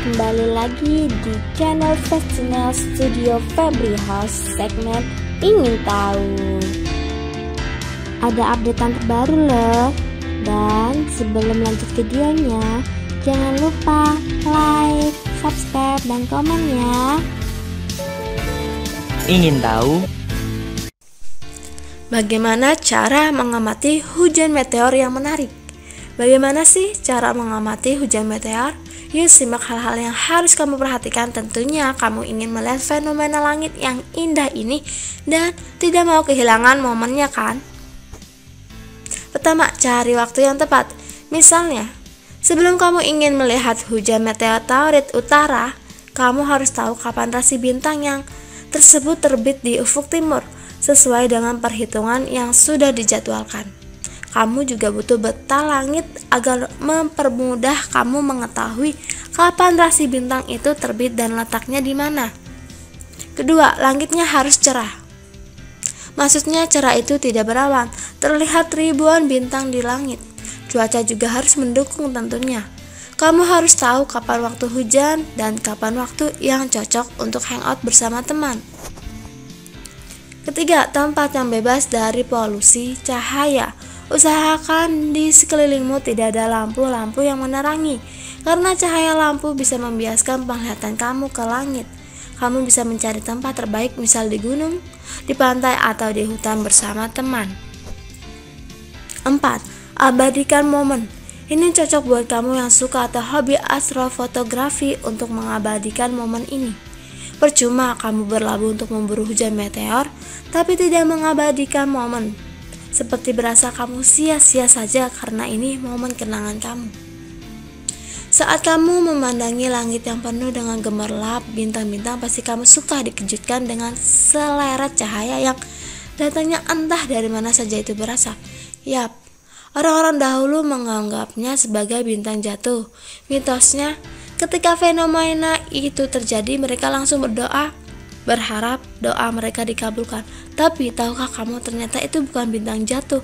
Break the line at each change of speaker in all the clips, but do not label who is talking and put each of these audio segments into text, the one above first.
kembali lagi di channel Festinel Studio Febri House segmen Ingin Tahu. Ada updatean terbaru loh. Dan sebelum lanjut videonya, jangan lupa like, subscribe, dan komen ya.
Ingin tahu
bagaimana cara mengamati hujan meteor yang menarik? Bagaimana sih cara mengamati hujan meteor? Yuk simak hal-hal yang harus kamu perhatikan. Tentunya kamu ingin melihat fenomena langit yang indah ini dan tidak mau kehilangan momennya kan? Pertama, cari waktu yang tepat. Misalnya, sebelum kamu ingin melihat hujan meteor Taurid Utara, kamu harus tahu kapan rasi bintang yang tersebut terbit di ufuk timur sesuai dengan perhitungan yang sudah dijadwalkan. Kamu juga butuh peta langit agar mempermudah kamu mengetahui kapan rasi bintang itu terbit dan letaknya di mana. Kedua, langitnya harus cerah. Maksudnya cerah itu tidak berawan, terlihat ribuan bintang di langit. Cuaca juga harus mendukung tentunya. Kamu harus tahu kapan waktu hujan dan kapan waktu yang cocok untuk hangout bersama teman. Ketiga, tempat yang bebas dari polusi cahaya. Usahakan di sekelilingmu tidak ada lampu-lampu yang menerangi, karena cahaya lampu bisa membiaskan penglihatan kamu ke langit. Kamu bisa mencari tempat terbaik, misal di gunung, di pantai, atau di hutan bersama teman. 4. Abadikan momen. Ini cocok buat kamu yang suka atau hobi astrofotografi untuk mengabadikan momen ini. Percuma kamu berlabuh untuk memburu hujan meteor, tapi tidak mengabadikan momen. Seperti berasa kamu sia-sia saja karena ini momen kenangan kamu. Saat kamu memandangi langit yang penuh dengan gemerlap bintang-bintang, pasti kamu suka dikejutkan dengan seleret cahaya yang datangnya entah dari mana saja itu berasal. Yap, orang-orang dahulu menganggapnya sebagai bintang jatuh. Mitosnya, ketika fenomena itu terjadi, mereka langsung berdoa, berharap doa mereka dikabulkan. Tapi tahukah kamu ternyata itu bukan bintang jatuh,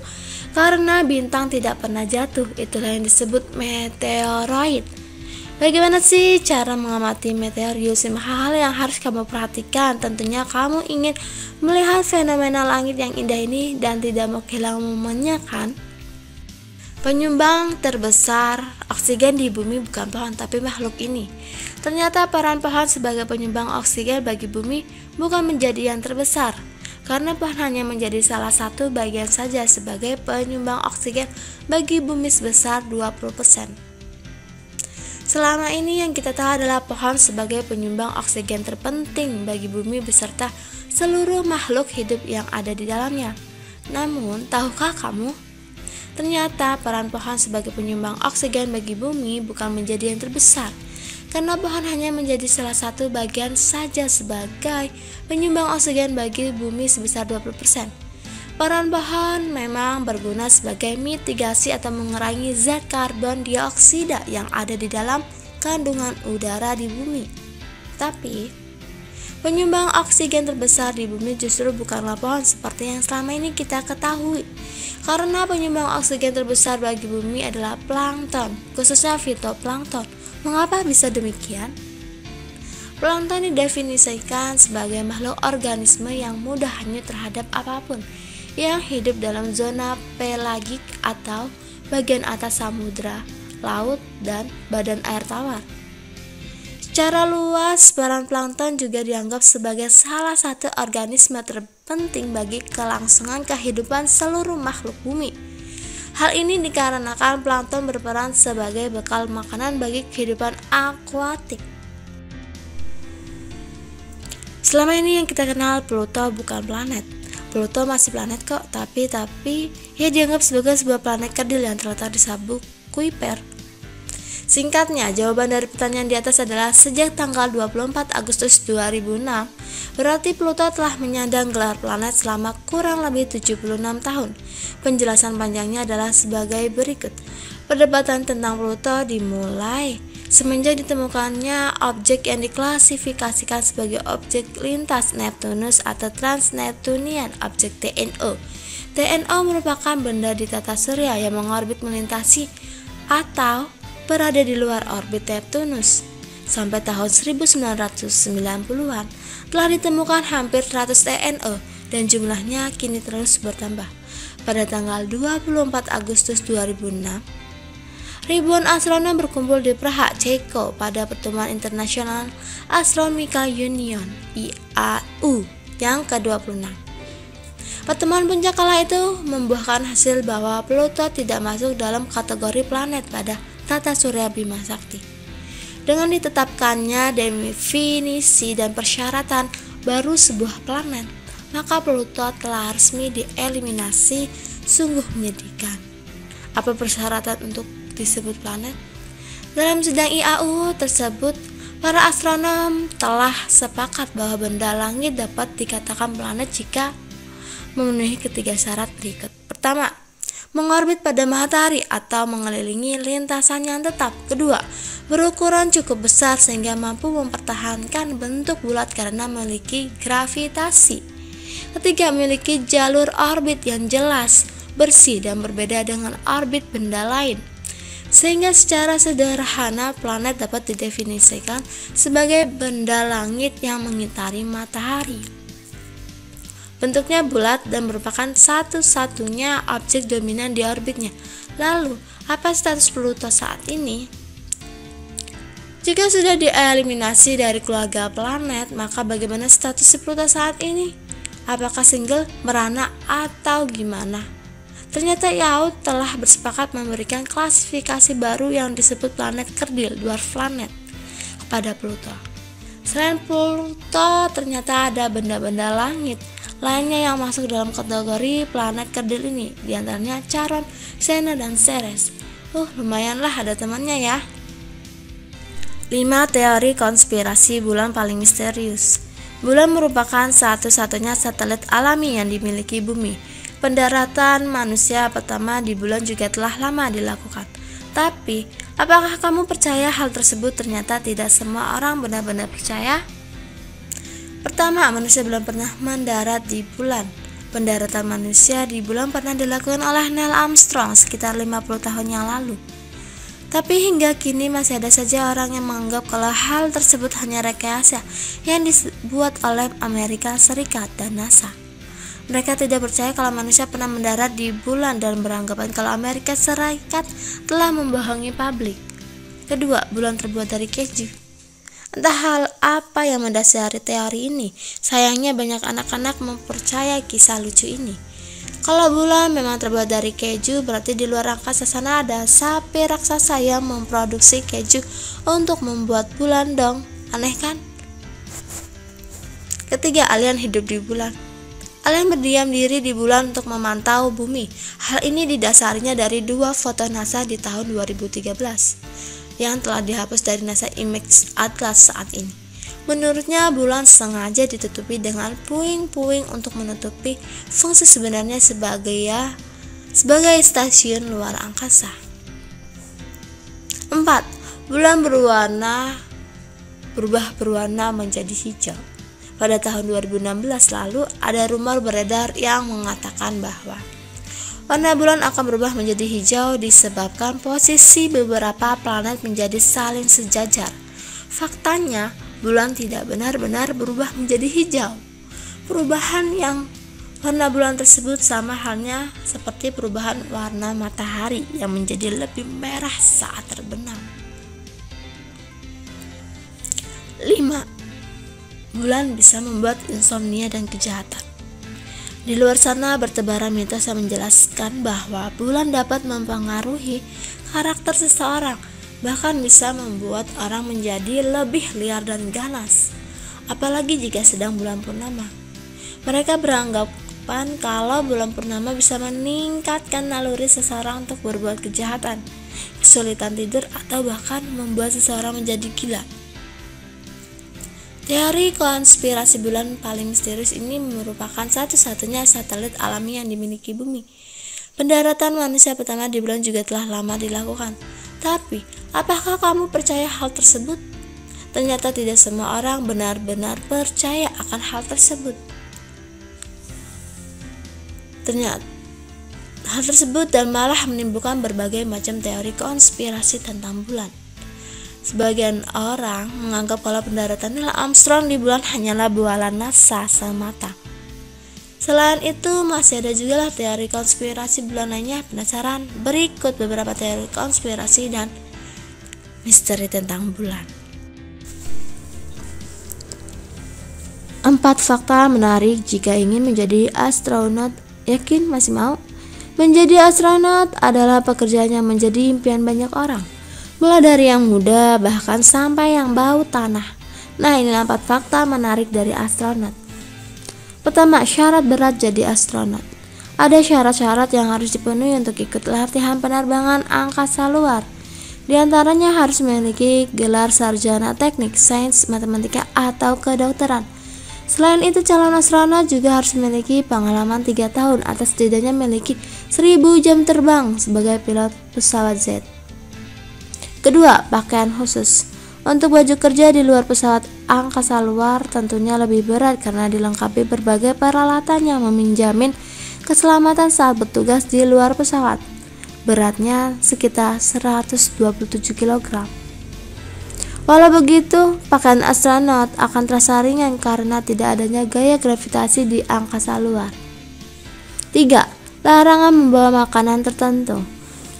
karena bintang tidak pernah jatuh. Itulah yang disebut meteoroid. Bagaimana sih cara mengamati meteor? Yuk simak hal-hal yang harus kamu perhatikan. Tentunya kamu ingin melihat fenomena langit yang indah ini dan tidak mau kehilangan momennya kan? Penyumbang terbesar oksigen di bumi bukan pohon, tapi makhluk ini. Ternyata peran pohon sebagai penyumbang oksigen bagi bumi bukan menjadi yang terbesar, karena pohon hanya menjadi salah satu bagian saja sebagai penyumbang oksigen bagi bumi sebesar 20%. Selama ini yang kita tahu adalah pohon sebagai penyumbang oksigen terpenting bagi bumi beserta seluruh makhluk hidup yang ada di dalamnya. Namun, tahukah kamu? Ternyata peran pohon sebagai penyumbang oksigen bagi bumi bukan menjadi yang terbesar, karena pohon hanya menjadi salah satu bagian saja sebagai penyumbang oksigen bagi bumi sebesar 20%. Peran pohon memang berguna sebagai mitigasi atau mengurangi zat karbon dioksida yang ada di dalam kandungan udara di bumi. Tapi, penyumbang oksigen terbesar di bumi justru bukanlah pohon seperti yang selama ini kita ketahui. Karena penyumbang oksigen terbesar bagi bumi adalah plankton, khususnya fitoplankton. Mengapa bisa demikian? Plankton didefinisikan sebagai makhluk organisme yang mudah hanyut terhadap apapun, yang hidup dalam zona pelagik atau bagian atas samudra, laut, dan badan air tawar. Secara luas, peran plankton juga dianggap sebagai salah satu organisme terpenting bagi kelangsungan kehidupan seluruh makhluk bumi. Hal ini dikarenakan plankton berperan sebagai bekal makanan bagi kehidupan akuatik. Selama ini yang kita kenal Pluto bukan planet. Pluto masih planet kok, tapi ia dianggap sebagai sebuah planet kerdil yang terletak di sabuk Kuiper. Singkatnya, jawaban dari pertanyaan di atas adalah sejak tanggal 24 Agustus 2006, berarti Pluto telah menyandang gelar planet selama kurang lebih 76 tahun. Penjelasan panjangnya adalah sebagai berikut. Perdebatan tentang Pluto dimulai semenjak ditemukannya objek yang diklasifikasikan sebagai objek lintas Neptunus atau Trans-Neptunian Object TNO. TNO merupakan benda di tata surya yang mengorbit melintasi atau berada di luar orbit Neptunus. Sampai tahun 1990-an telah ditemukan hampir 100 TNE dan jumlahnya kini terus bertambah. Pada tanggal 24 Agustus 2006, ribuan astronom berkumpul di Praha, Ceko pada pertemuan internasional Astronomical Union (IAU) yang ke-26. Pertemuan puncak kala itu membuahkan hasil bahwa Pluto tidak masuk dalam kategori planet pada tata surya Bima Sakti. Dengan ditetapkannya definisi dan persyaratan baru sebuah planet, maka Pluto telah resmi dieliminasi. Sungguh menyedihkan. Apa persyaratan untuk disebut planet? Dalam sidang IAU tersebut, para astronom telah sepakat bahwa benda langit dapat dikatakan planet jika memenuhi ketiga syarat berikut. Pertama, mengorbit pada matahari atau mengelilingi lintasan yang tetap. Kedua, berukuran cukup besar sehingga mampu mempertahankan bentuk bulat karena memiliki gravitasi. Ketiga, memiliki jalur orbit yang jelas, bersih dan berbeda dengan orbit benda lain. Sehingga secara sederhana planet dapat didefinisikan sebagai benda langit yang mengitari matahari. Bentuknya bulat dan merupakan satu-satunya objek dominan di orbitnya. Lalu, apa status Pluto saat ini? Jika sudah dieliminasi dari keluarga planet, maka bagaimana status Pluto saat ini? Apakah single, merana, atau gimana? Ternyata IAU telah bersepakat memberikan klasifikasi baru yang disebut planet kerdil, dwarf planet, kepada Pluto. Selain Pluto, ternyata ada benda-benda langit lainnya yang masuk dalam kategori planet kerdil ini, diantaranya Charon, Xena, dan Ceres. Lumayanlah ada temannya ya. 5 teori konspirasi bulan paling misterius. Bulan merupakan satu-satunya satelit alami yang dimiliki bumi. Pendaratan manusia pertama di bulan juga telah lama dilakukan. Tapi, apakah kamu percaya hal tersebut? Ternyata tidak semua orang benar-benar percaya. Pertama, manusia belum pernah mendarat di bulan. Pendaratan manusia di bulan pernah dilakukan oleh Neil Armstrong sekitar 50 tahun yang lalu. Tapi hingga kini masih ada saja orang yang menganggap kalau hal tersebut hanya rekayasa yang dibuat oleh Amerika Serikat dan NASA. Mereka tidak percaya kalau manusia pernah mendarat di bulan dan beranggapan kalau Amerika Serikat telah membohongi publik. Kedua, bulan terbuat dari keju. Entah hal apa yang mendasari teori ini, sayangnya banyak anak-anak mempercayai kisah lucu ini. Kalau bulan memang terbuat dari keju, berarti di luar angkasa sana ada sapi raksasa yang memproduksi keju untuk membuat bulan dong. Aneh kan? Ketiga, alien hidup di bulan. Alien berdiam diri di bulan untuk memantau bumi. Hal ini didasarinya dari 2 foto NASA di tahun 2013 yang telah dihapus dari NASA Image Atlas saat ini. Menurutnya, bulan sengaja ditutupi dengan puing-puing untuk menutupi fungsi sebenarnya sebagai stasiun luar angkasa. 4. Bulan berubah berwarna menjadi hijau. Pada tahun 2016 lalu, ada rumor beredar yang mengatakan bahwa warna bulan akan berubah menjadi hijau disebabkan posisi beberapa planet menjadi saling sejajar. Faktanya, bulan tidak benar-benar berubah menjadi hijau. Perubahan yang warna bulan tersebut sama halnya seperti perubahan warna matahari yang menjadi lebih merah saat terbenam. 5. Bulan bisa membuat insomnia dan kejahatan. Di luar sana bertebaran mitos yang menjelaskan bahwa bulan dapat mempengaruhi karakter seseorang, bahkan bisa membuat orang menjadi lebih liar dan ganas, apalagi jika sedang bulan purnama. Mereka beranggapan kalau bulan purnama bisa meningkatkan naluri seseorang untuk berbuat kejahatan, kesulitan tidur, atau bahkan membuat seseorang menjadi gila. Teori konspirasi bulan paling misterius ini merupakan satu-satunya satelit alami yang dimiliki bumi. Pendaratan manusia pertama di bulan juga telah lama dilakukan. Tapi, apakah kamu percaya hal tersebut? Ternyata tidak semua orang benar-benar percaya akan hal tersebut. Dan malah menimbulkan berbagai macam teori konspirasi tentang bulan. Sebagian orang menganggap kalau pendaratan Neil Armstrong di bulan hanyalah bualan NASA semata. Selain itu, masih ada juga lah teori konspirasi bulan lainnya. Penasaran? Berikut beberapa teori konspirasi dan misteri tentang bulan. 4 fakta menarik jika ingin menjadi astronot. Yakin masih mau? Menjadi astronot adalah pekerjaan yang menjadi impian banyak orang, mulai dari yang muda bahkan sampai yang bau tanah. Nah, inilah 4 fakta menarik dari astronot. Pertama, syarat berat jadi astronot. Ada syarat-syarat yang harus dipenuhi untuk ikut latihan penerbangan angkasa luar. Di antaranya harus memiliki gelar sarjana teknik, sains, matematika, atau kedokteran. Selain itu, calon astronot juga harus memiliki pengalaman 3 tahun atau setidaknya memiliki 1000 jam terbang sebagai pilot pesawat jet. Kedua, pakaian khusus. Untuk baju kerja di luar pesawat angkasa luar tentunya lebih berat karena dilengkapi berbagai peralatan yang menjamin keselamatan saat bertugas di luar pesawat. Beratnya sekitar 127 kg. Walau begitu, pakaian astronot akan terasa ringan karena tidak adanya gaya gravitasi di angkasa luar. 3. Larangan membawa makanan tertentu.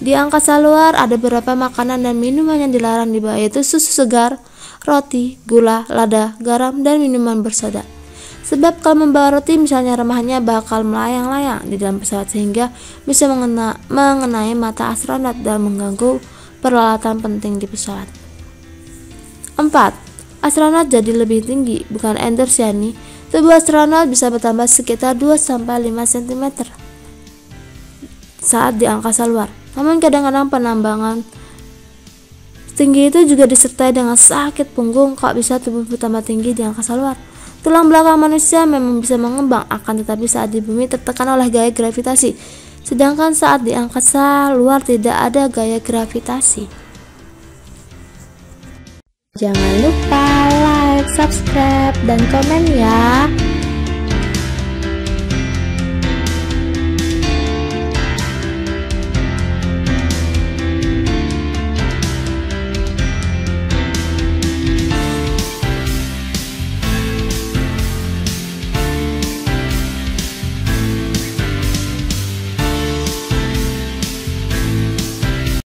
Di angkasa luar ada beberapa makanan dan minuman yang dilarang dibawa, yaitu susu segar, roti, gula, lada, garam, dan minuman bersoda. Sebab kalau membawa roti misalnya remahnya bakal melayang-layang di dalam pesawat sehingga bisa mengenai mata astronot dan mengganggu peralatan penting di pesawat. 4. Astronot jadi lebih tinggi. Bukan endorse ya nih. Tubuh astronot bisa bertambah sekitar 2-5 cm saat di angkasa luar. Namun kadang-kadang penambangan tinggi itu juga disertai dengan sakit punggung. Kok bisa tubuh bertambah tinggi di angkasa luar? Tulang belakang manusia memang bisa mengembang, akan tetapi saat di bumi tertekan oleh gaya gravitasi, sedangkan saat di angkasa luar tidak ada gaya gravitasi.
Jangan lupa like, subscribe, dan komen ya.